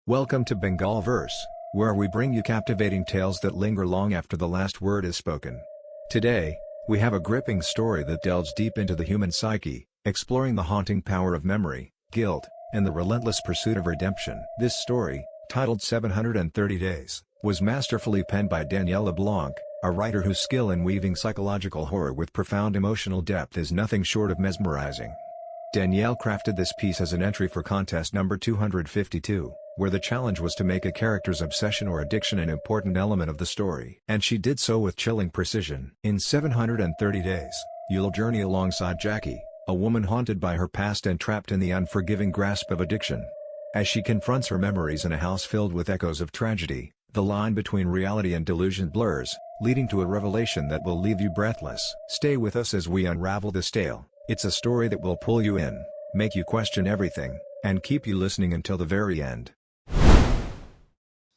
Welcome to BengalVerse, where we bring you captivating tales that linger long after the last word is spoken. Today, we have a gripping story that delves deep into the human psyche, exploring the haunting power of memory, guilt, and the relentless pursuit of redemption. This story, titled 730 Days, was masterfully penned by Danielle LeBlanc, a writer whose skill in weaving psychological horror with profound emotional depth is nothing short of mesmerizing. Danielle crafted this piece as an entry for contest number 252, where the challenge was to make a character's obsession or addiction an important element of the story. And she did so with chilling precision. In 730 days, you'll journey alongside Jackie, a woman haunted by her past and trapped in the unforgiving grasp of addiction. As she confronts her memories in a house filled with echoes of tragedy, the line between reality and delusion blurs, leading to a revelation that will leave you breathless. Stay with us as we unravel this tale. It's a story that will pull you in, make you question everything, and keep you listening until the very end.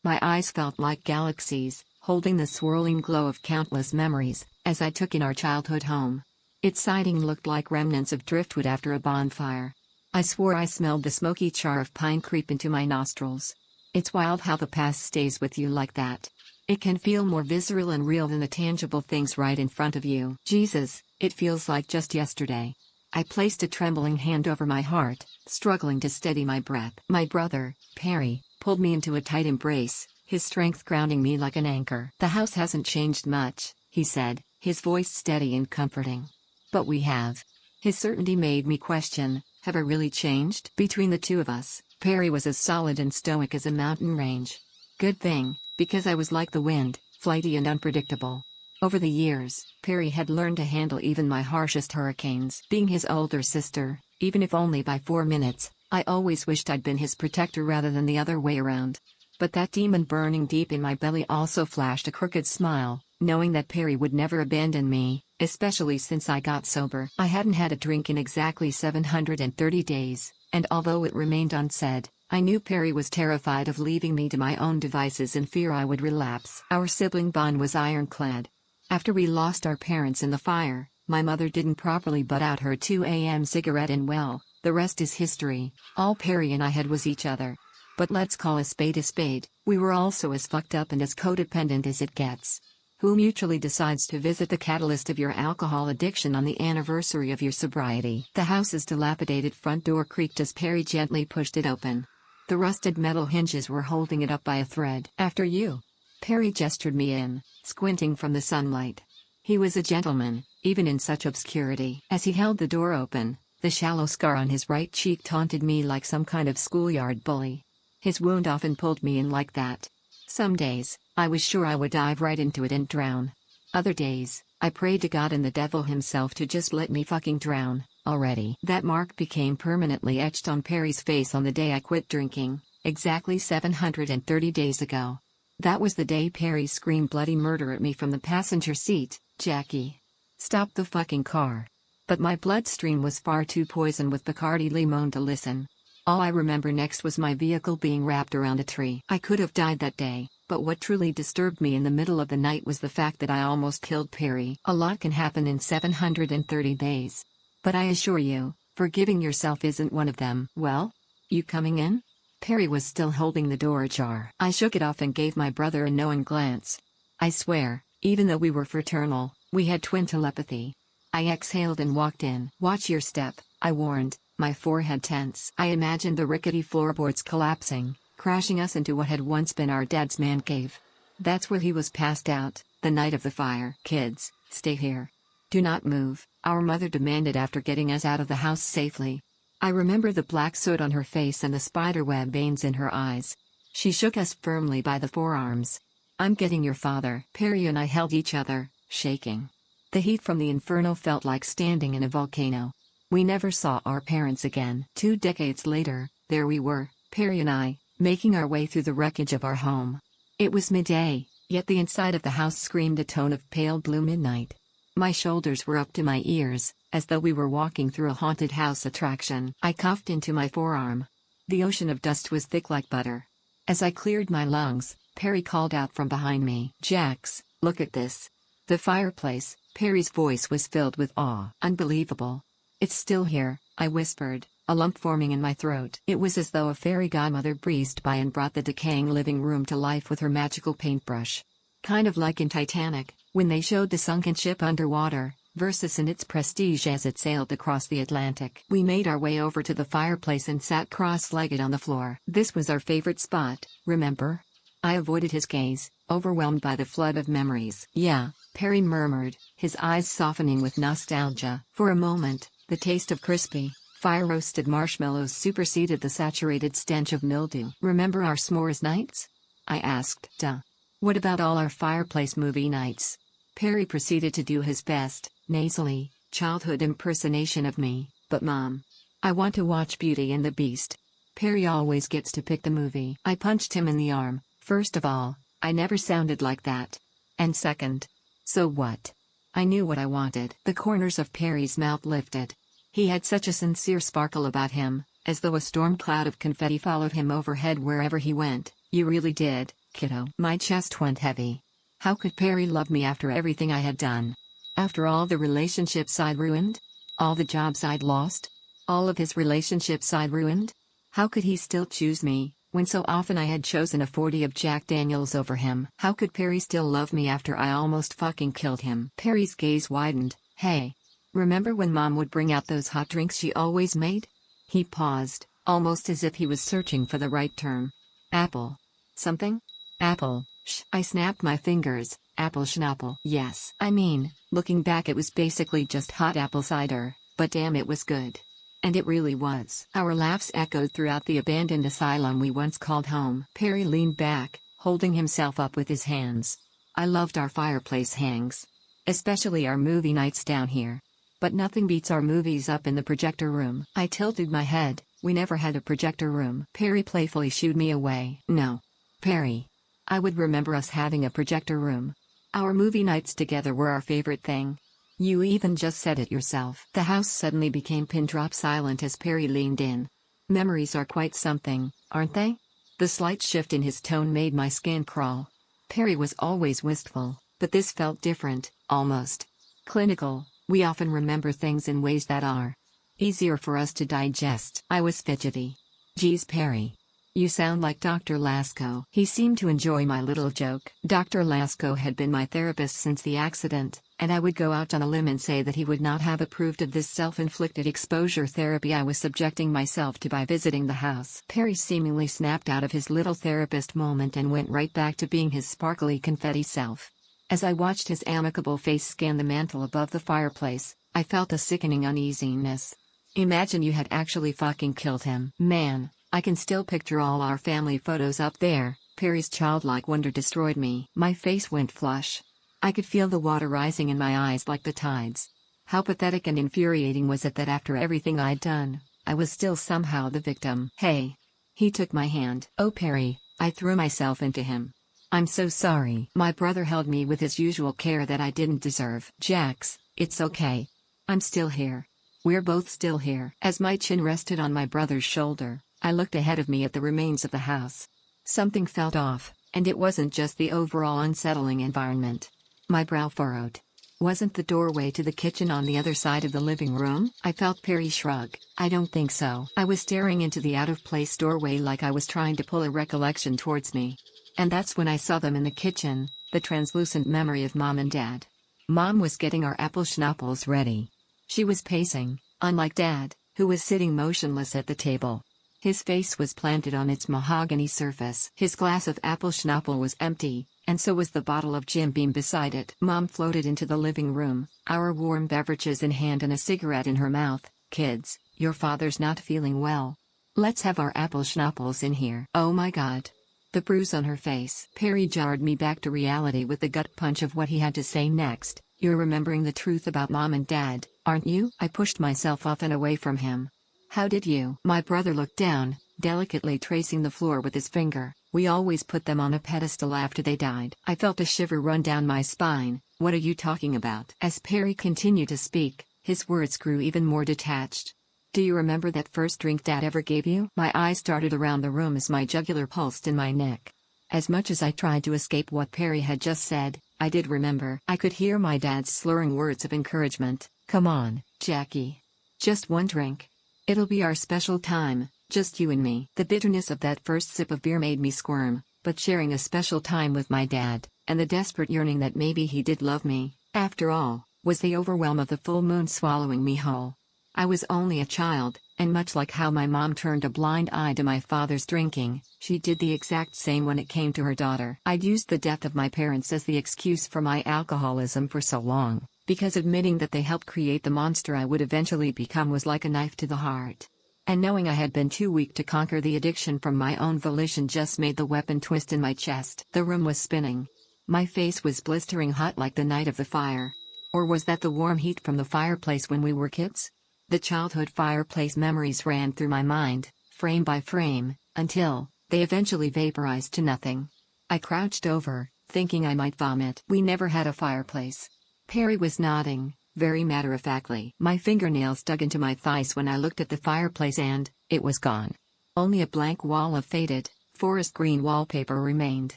My eyes felt like galaxies, holding the swirling glow of countless memories, as I took in our childhood home. Its siding looked like remnants of driftwood after a bonfire. I swore I smelled the smoky char of pine creep into my nostrils. It's wild how the past stays with you like that. It can feel more visceral and real than the tangible things right in front of you. Jesus, it feels like just yesterday. I placed a trembling hand over my heart, struggling to steady my breath. My brother, Perry, pulled me into a tight embrace, his strength grounding me like an anchor. "The house hasn't changed much," he said, his voice steady and comforting. "But we have." His certainty made me question, have I really changed? Between the two of us, Perry was as solid and stoic as a mountain range. Good thing, because I was like the wind, flighty and unpredictable. Over the years, Perry had learned to handle even my harshest hurricanes. Being his older sister, even if only by 4 minutes, I always wished I'd been his protector rather than the other way around. But that demon burning deep in my belly also flashed a crooked smile, knowing that Perry would never abandon me, especially since I got sober. I hadn't had a drink in exactly 730 days, and although it remained unsaid, I knew Perry was terrified of leaving me to my own devices in fear I would relapse. Our sibling bond was ironclad. After we lost our parents in the fire, my mother didn't properly butt out her 2 a.m. cigarette and well, the rest is history. All Perry and I had was each other. But let's call a spade a spade, we were also as fucked up and as codependent as it gets. Who mutually decides to visit the catalyst of your alcohol addiction on the anniversary of your sobriety? The house's dilapidated front door creaked as Perry gently pushed it open. The rusted metal hinges were holding it up by a thread. "After you." Perry gestured me in, squinting from the sunlight. He was a gentleman, even in such obscurity. As he held the door open, the shallow scar on his right cheek taunted me like some kind of schoolyard bully. His wound often pulled me in like that. Some days, I was sure I would dive right into it and drown. Other days, I prayed to God and the devil himself to just let me fucking drown, already. That mark became permanently etched on Perry's face on the day I quit drinking, exactly 730 days ago. That was the day Perry screamed bloody murder at me from the passenger seat. "Jackie, stop the fucking car." But my bloodstream was far too poisoned with Bacardi Limon to listen. All I remember next was my vehicle being wrapped around a tree. I could have died that day, but what truly disturbed me in the middle of the night was the fact that I almost killed Perry. A lot can happen in 730 days. But I assure you, forgiving yourself isn't one of them. "Well? You coming in?" Perry was still holding the door ajar. I shook it off and gave my brother a knowing glance. I swear, even though we were fraternal, we had twin telepathy. I exhaled and walked in. "Watch your step," I warned, my forehead tense. I imagined the rickety floorboards collapsing, crashing us into what had once been our dad's man cave. That's where he was passed out, the night of the fire. "Kids, stay here. Do not move," our mother demanded after getting us out of the house safely. I remember the black soot on her face and the spiderweb veins in her eyes. She shook us firmly by the forearms. "I'm getting your father." Perry and I held each other, shaking. The heat from the inferno felt like standing in a volcano. We never saw our parents again. 2 decades later, there we were, Perry and I, making our way through the wreckage of our home. It was midday, yet the inside of the house screamed a tone of pale blue midnight. My shoulders were up to my ears, as though we were walking through a haunted house attraction. I coughed into my forearm. The ocean of dust was thick like butter. As I cleared my lungs, Perry called out from behind me. "Jax, look at this." The fireplace, Perry's voice was filled with awe. "Unbelievable. It's still here," I whispered, a lump forming in my throat. It was as though a fairy godmother breezed by and brought the decaying living room to life with her magical paintbrush. Kind of like in Titanic, when they showed the sunken ship underwater, versus in its prestige as it sailed across the Atlantic. We made our way over to the fireplace and sat cross-legged on the floor. This was our favorite spot, remember? I avoided his gaze, overwhelmed by the flood of memories. Yeah, Perry murmured, his eyes softening with nostalgia. For a moment, the taste of crispy, fire-roasted marshmallows superseded the saturated stench of mildew. Remember our s'mores nights? I asked. Duh. What about all our fireplace movie nights? Perry proceeded to do his best, nasally, childhood impersonation of me. But Mom, I want to watch Beauty and the Beast. Perry always gets to pick the movie. I punched him in the arm. First of all, I never sounded like that. And second, so what? I knew what I wanted. The corners of Perry's mouth lifted. He had such a sincere sparkle about him, as though a storm cloud of confetti followed him overhead wherever he went. You really did, kiddo. My chest went heavy. How could Perry love me after everything I had done? After all the relationships I'd ruined? All the jobs I'd lost? All of his relationships I'd ruined? How could he still choose me, when so often I had chosen a 40 of Jack Daniels over him? How could Perry still love me after I almost fucking killed him? Perry's gaze widened. Hey. Remember when Mom would bring out those hot drinks she always made? He paused, almost as if he was searching for the right term. Apple. Something? Apple. I snapped my fingers. Apple schnapple. Yes. I mean, looking back it was basically just hot apple cider, but damn it was good. And it really was. Our laughs echoed throughout the abandoned asylum we once called home. Perry leaned back, holding himself up with his hands. I loved our fireplace hangs. Especially our movie nights down here. But nothing beats our movies up in the projector room. I tilted my head. We never had a projector room. Perry playfully shooed me away. No. Perry. I would remember us having a projector room. Our movie nights together were our favorite thing. You even just said it yourself. The house suddenly became pin-drop silent as Perry leaned in. Memories are quite something, aren't they? The slight shift in his tone made my skin crawl. Perry was always wistful, but this felt different, almost clinical. We often remember things in ways that are easier for us to digest. I was fidgety. Geez, Perry. You sound like Dr. Lasco. He seemed to enjoy my little joke. Dr. Lasco had been my therapist since the accident, and I would go out on a limb and say that he would not have approved of this self-inflicted exposure therapy I was subjecting myself to by visiting the house. Perry seemingly snapped out of his little therapist moment and went right back to being his sparkly confetti self. As I watched his amicable face scan the mantel above the fireplace, I felt a sickening uneasiness. Imagine you had actually fucking killed him. Man, I can still picture all our family photos up there. Perry's childlike wonder destroyed me. My face went flush. I could feel the water rising in my eyes like the tides. How pathetic and infuriating was it that after everything I'd done, I was still somehow the victim. Hey. He took my hand. Oh Perry, I threw myself into him. I'm so sorry. My brother held me with his usual care that I didn't deserve. Jax, it's okay. I'm still here. We're both still here. As my chin rested on my brother's shoulder, I looked ahead of me at the remains of the house. Something felt off, and it wasn't just the overall unsettling environment. My brow furrowed. Wasn't the doorway to the kitchen on the other side of the living room? I felt Perry shrug. I don't think so. I was staring into the out-of-place doorway like I was trying to pull a recollection towards me. And that's when I saw them in the kitchen, the translucent memory of Mom and Dad. Mom was getting our apple schnappels ready. She was pacing, unlike Dad, who was sitting motionless at the table. His face was planted on its mahogany surface. His glass of apple schnapple was empty, and so was the bottle of Jim Beam beside it. Mom floated into the living room, our warm beverages in hand and a cigarette in her mouth. Kids, your father's not feeling well. Let's have our apple schnappels in here. Oh my God. The bruise on her face. Perry jarred me back to reality with the gut punch of what he had to say next. You're remembering the truth about Mom and Dad, aren't you? I pushed myself off and away from him. How did you? My brother looked down, delicately tracing the floor with his finger. We always put them on a pedestal after they died. I felt a shiver run down my spine. What are you talking about? As Perry continued to speak, his words grew even more detached. Do you remember that first drink Dad ever gave you? My eyes darted around the room as my jugular pulsed in my neck. As much as I tried to escape what Perry had just said, I did remember. I could hear my dad's slurring words of encouragement. Come on, Jackie. Just one drink. It'll be our special time, just you and me. The bitterness of that first sip of beer made me squirm, but sharing a special time with my dad, and the desperate yearning that maybe he did love me, after all, was the overwhelm of the full moon swallowing me whole. I was only a child, and much like how my mom turned a blind eye to my father's drinking, she did the exact same when it came to her daughter. I'd used the death of my parents as the excuse for my alcoholism for so long, because admitting that they helped create the monster I would eventually become was like a knife to the heart. And knowing I had been too weak to conquer the addiction from my own volition just made the weapon twist in my chest. The room was spinning. My face was blistering hot like the night of the fire. Or was that the warm heat from the fireplace when we were kids? The childhood fireplace memories ran through my mind, frame by frame, until they eventually vaporized to nothing. I crouched over, thinking I might vomit. We never had a fireplace. Perry was nodding, very matter-of-factly. My fingernails dug into my thighs when I looked at the fireplace and it was gone. Only a blank wall of faded, forest green wallpaper remained.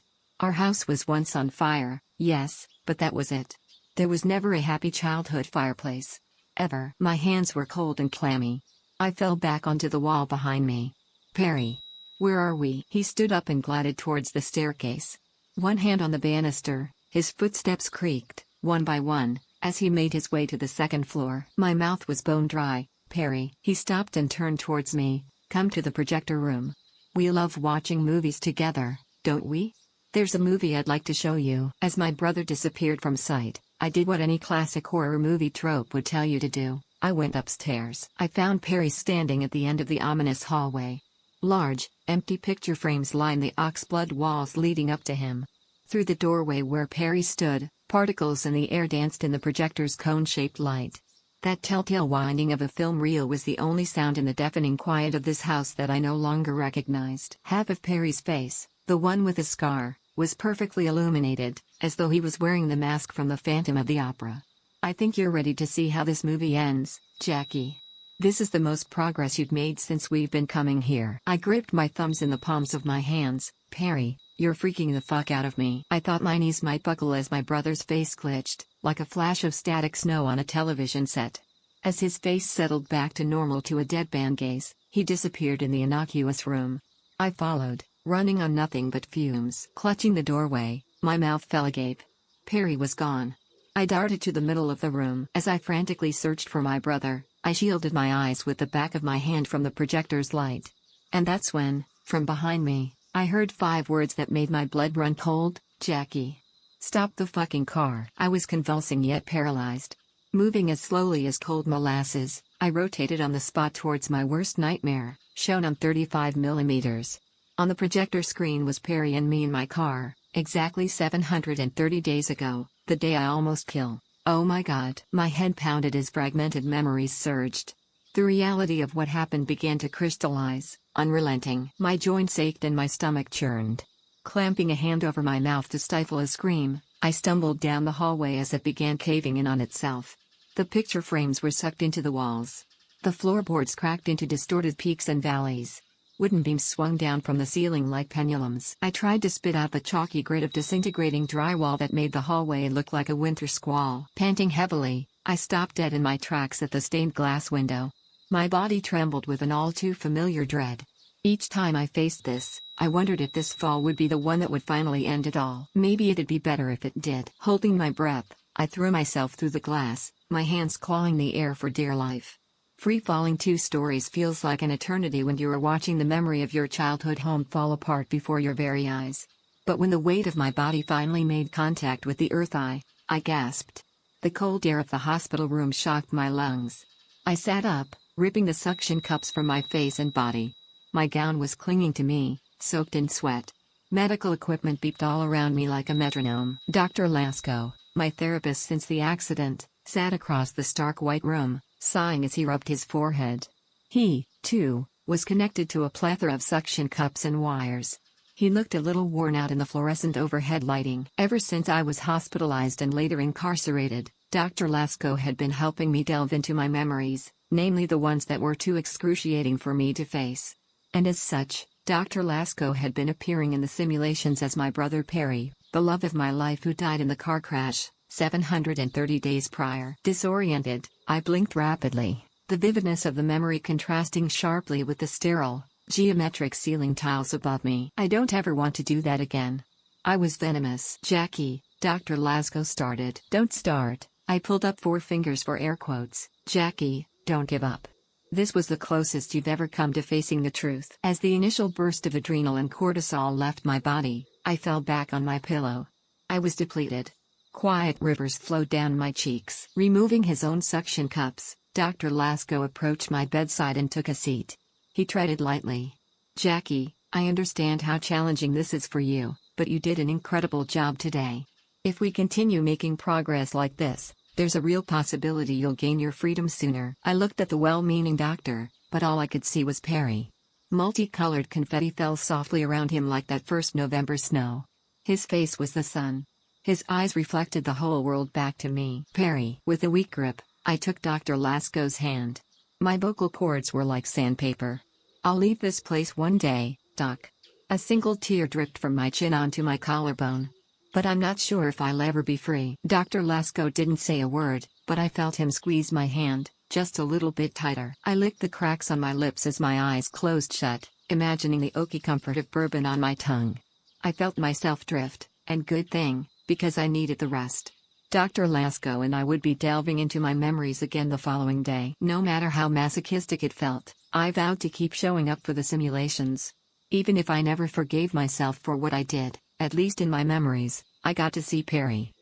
Our house was once on fire, yes, but that was it. There was never a happy childhood fireplace. Ever. My hands were cold and clammy. I fell back onto the wall behind me. Perry. Where are we? He stood up and glided towards the staircase. One hand on the banister, his footsteps creaked, one by one, as he made his way to the second floor. My mouth was bone dry. Perry. He stopped and turned towards me. Come to the projector room. We love watching movies together, don't we? There's a movie I'd like to show you. As my brother disappeared from sight, I did what any classic horror movie trope would tell you to do. I went upstairs. I found Perry standing at the end of the ominous hallway. Large, empty picture frames line the oxblood walls leading up to him. Through the doorway where Perry stood, particles in the air danced in the projector's cone-shaped light. That telltale winding of a film reel was the only sound in the deafening quiet of this house that I no longer recognized. Half of Perry's face, the one with the scar, was perfectly illuminated, as though he was wearing the mask from the Phantom of the Opera. I think you're ready to see how this movie ends, Jackie. This is the most progress you've made since we've been coming here. I gripped my thumbs in the palms of my hands. Perry, you're freaking the fuck out of me. I thought my knees might buckle as my brother's face glitched, like a flash of static snow on a television set. As his face settled back to normal to a deadpan gaze, he disappeared in the innocuous room. I followed, running on nothing but fumes. Clutching the doorway, my mouth fell agape. Perry was gone. I darted to the middle of the room. As I frantically searched for my brother, I shielded my eyes with the back of my hand from the projector's light. And that's when, from behind me, I heard 5 words that made my blood run cold. Jackie. Stop the fucking car. I was convulsing yet paralyzed. Moving as slowly as cold molasses, I rotated on the spot towards my worst nightmare, shown on 35mm. On the projector screen was Perry and me in my car, exactly 730 days ago, the day I almost killed. Oh my god. My head pounded as fragmented memories surged. The reality of what happened began to crystallize, unrelenting. My joints ached and my stomach churned. Clamping a hand over my mouth to stifle a scream, I stumbled down the hallway as it began caving in on itself. The picture frames were sucked into the walls. The floorboards cracked into distorted peaks and valleys. Wooden beams swung down from the ceiling like pendulums. I tried to spit out the chalky grit of disintegrating drywall that made the hallway look like a winter squall. Panting heavily, I stopped dead in my tracks at the stained glass window. My body trembled with an all-too-familiar dread. Each time I faced this, I wondered if this fall would be the one that would finally end it all. Maybe it'd be better if it did. Holding my breath, I threw myself through the glass, my hands clawing the air for dear life. Free-falling 2 stories feels like an eternity when you are watching the memory of your childhood home fall apart before your very eyes. But when the weight of my body finally made contact with the earth, I gasped. The cold air of the hospital room shocked my lungs. I sat up, ripping the suction cups from my face and body. My gown was clinging to me, soaked in sweat. Medical equipment beeped all around me like a metronome. Dr. Lasko, my therapist since the accident, sat across the stark white room, sighing as he rubbed his forehead. He, too, was connected to a plethora of suction cups and wires. He looked a little worn out in the fluorescent overhead lighting. Ever since I was hospitalized and later incarcerated, Dr. Lasko had been helping me delve into my memories, namely the ones that were too excruciating for me to face. And as such, Dr. Lasko had been appearing in the simulations as my brother Perry, the love of my life who died in the car crash, 730 days prior. Disoriented, I blinked rapidly. the vividness of the memory contrasting sharply with the sterile, geometric ceiling tiles above me. I don't ever want to do that again. I was venomous. Jackie, Dr. Lasco started. Don't start. I pulled up 4 fingers for air quotes. Jackie, don't give up. This was the closest you've ever come to facing the truth. As the initial burst of adrenal and cortisol left my body, I fell back on my pillow. I was depleted. Quiet rivers flowed down my cheeks. Removing his own suction cups, Dr. Lasco approached my bedside and took a seat. He treaded lightly. Jackie, I understand how challenging this is for you, but you did an incredible job today. If we continue making progress like this, there's a real possibility you'll gain your freedom sooner. I looked at the well-meaning doctor, but all I could see was Perry. Multicolored confetti fell softly around him like that first November snow. His face was the sun. His eyes reflected the whole world back to me. Perry. With a weak grip, I took Dr. Lasco's hand. My vocal cords were like sandpaper. I'll leave this place one day, Doc. A single tear dripped from my chin onto my collarbone. But I'm not sure if I'll ever be free. Dr. Lasco didn't say a word, but I felt him squeeze my hand, just a little bit tighter. I licked the cracks on my lips as my eyes closed shut, imagining the oaky comfort of bourbon on my tongue. I felt myself drift, and good thing, because I needed the rest. Dr. Lasco and I would be delving into my memories again the following day. No matter how masochistic it felt, I vowed to keep showing up for the simulations. Even if I never forgave myself for what I did, at least in my memories, I got to see Perry.